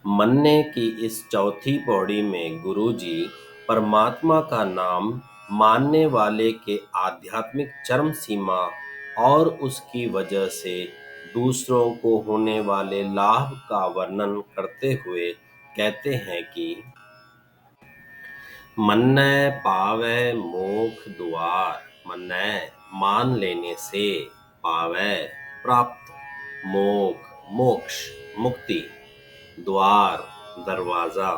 मन्ने की इस चौथी पौड़ी में गुरुजी परमात्मा का नाम मानने वाले के आध्यात्मिक चरम सीमा और उसकी वजह से दूसरों को होने वाले लाभ का वर्णन करते हुए कहते हैं कि मन्ने पावै मोख द्वार। मन्ने मान लेने से, पावै प्राप्त, मोख मोक्ष मुक्ति, द्वार दरवाजा।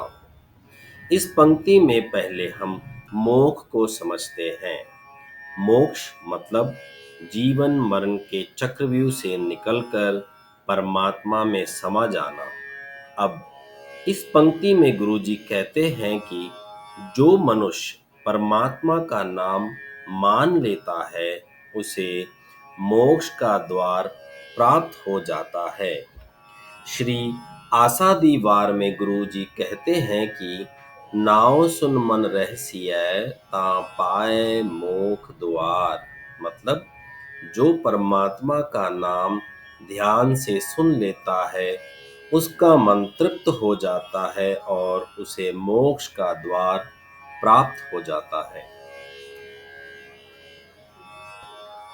इस पंक्ति में पहले हम मोक्ष को समझते हैं। मोक्ष मतलब जीवन मरण के चक्रव्यूह से निकलकर परमात्मा में समा जाना। अब इस पंक्ति में गुरुजी कहते हैं कि जो मनुष्य परमात्मा का नाम मान लेता है उसे मोक्ष का द्वार प्राप्त हो जाता है। श्री आसादी वार में गुरुजी कहते हैं कि नाव सुन मन रहसियै तां पाए मोख द्वार। मतलब जो परमात्मा का नाम ध्यान से सुन लेता है उसका मन तृप्त हो जाता है और उसे मोक्ष का द्वार प्राप्त हो जाता है।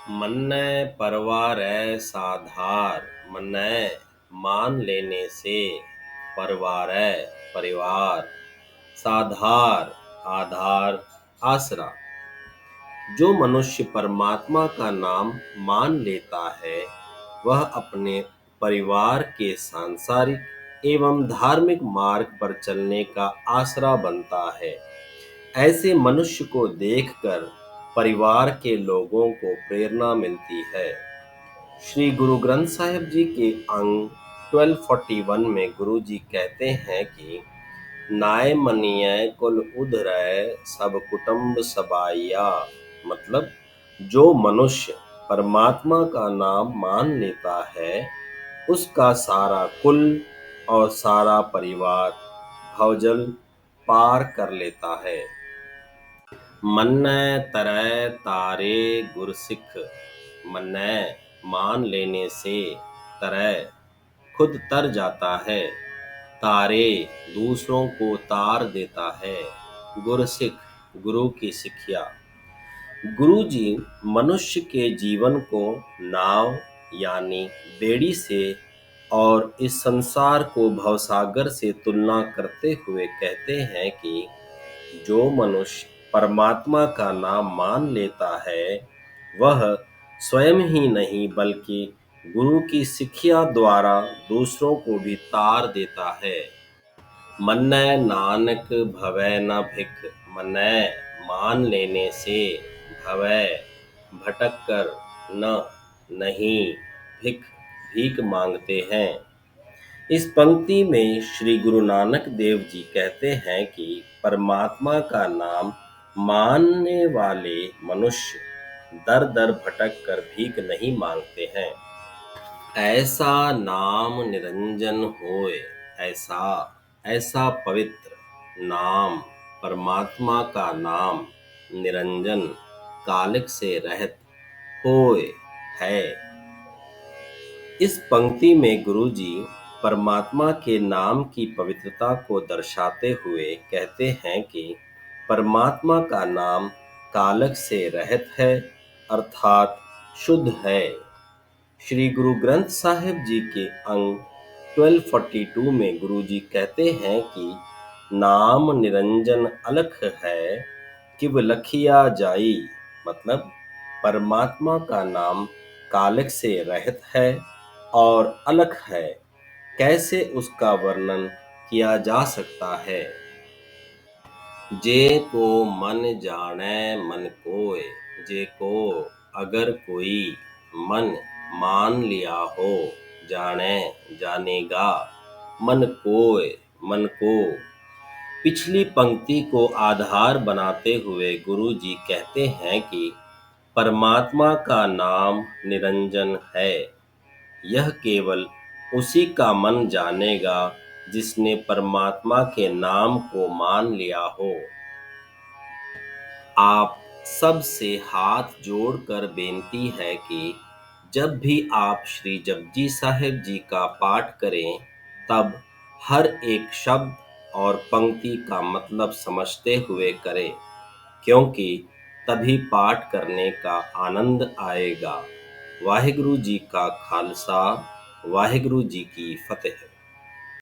मन्ने परवारै साधार। मन्ने मान लेने से, परवारै परिवार, साधार आधार आसरा। जो मनुष्य परमात्मा का नाम मान लेता है वह अपने परिवार के सांसारिक एवं धार्मिक मार्ग पर चलने का आसरा बनता है। ऐसे मनुष्य को देखकर परिवार के लोगों को प्रेरणा मिलती है। श्री गुरु ग्रंथ साहिब जी के अंग 1241 में गुरु जी कहते हैं कि नाय मनियै कुल उधरै सब कुटुंब सबाइया। मतलब जो मनुष्य परमात्मा का नाम मान लेता है उसका सारा कुल और सारा परिवार भवजल पार कर लेता है। मन्ने तरै तारे गुरसिख। मन्ने मान लेने से, तरै खुद तर जाता है, तारे दूसरों को तार देता है, गुरसिख गुरु की शिक्षा। गुरु जी मनुष्य के जीवन को नाव यानी बेड़ी से और इस संसार को भवसागर से तुलना करते हुए कहते हैं कि जो मनुष्य परमात्मा का नाम मान लेता है वह स्वयं ही नहीं बल्कि गुरु की शिक्षा द्वारा दूसरों को भी तार देता है। मन्ने नानक भवै न भिख। मन्ने मान लेने से, भवै भटक कर, न नहीं, भिख भीख मांगते हैं। इस पंक्ति में श्री गुरु नानक देव जी कहते हैं कि परमात्मा का नाम मानने वाले मनुष्य दर दर भटक कर भीख नहीं मांगते हैं। ऐसा नाम निरंजन होए। ऐसा ऐसा पवित्र नाम, परमात्मा का नाम, निरंजन कालिक से रहित, होए है। इस पंक्ति में गुरुजी परमात्मा के नाम की पवित्रता को दर्शाते हुए कहते हैं कि परमात्मा का नाम कालक से रहित है अर्थात शुद्ध है। श्री गुरु ग्रंथ साहिब जी के अंग 1242 में गुरुजी कहते हैं कि नाम निरंजन अलख है किव लखिया जाई। मतलब परमात्मा का नाम कालक से रहित है और अलख है, कैसे उसका वर्णन किया जा सकता है। जे को मन जाने मन कोय। जे को अगर कोई मन मान लिया हो, जाने जानेगा, मन कोय मन को। पिछली पंक्ति को आधार बनाते हुए गुरु जी कहते हैं कि परमात्मा का नाम निरंजन है। यह केवल उसी का मन जानेगा जिसने परमात्मा के नाम को मान लिया हो। आप सब से हाथ जोड़कर बेनती है कि जब भी आप श्री जपजी साहिब जी का पाठ करें तब हर एक शब्द और पंक्ति का मतलब समझते हुए करें, क्योंकि तभी पाठ करने का आनंद आएगा। वाहिगुरु जी का खालसा, वाहिगुरु जी की फतेह।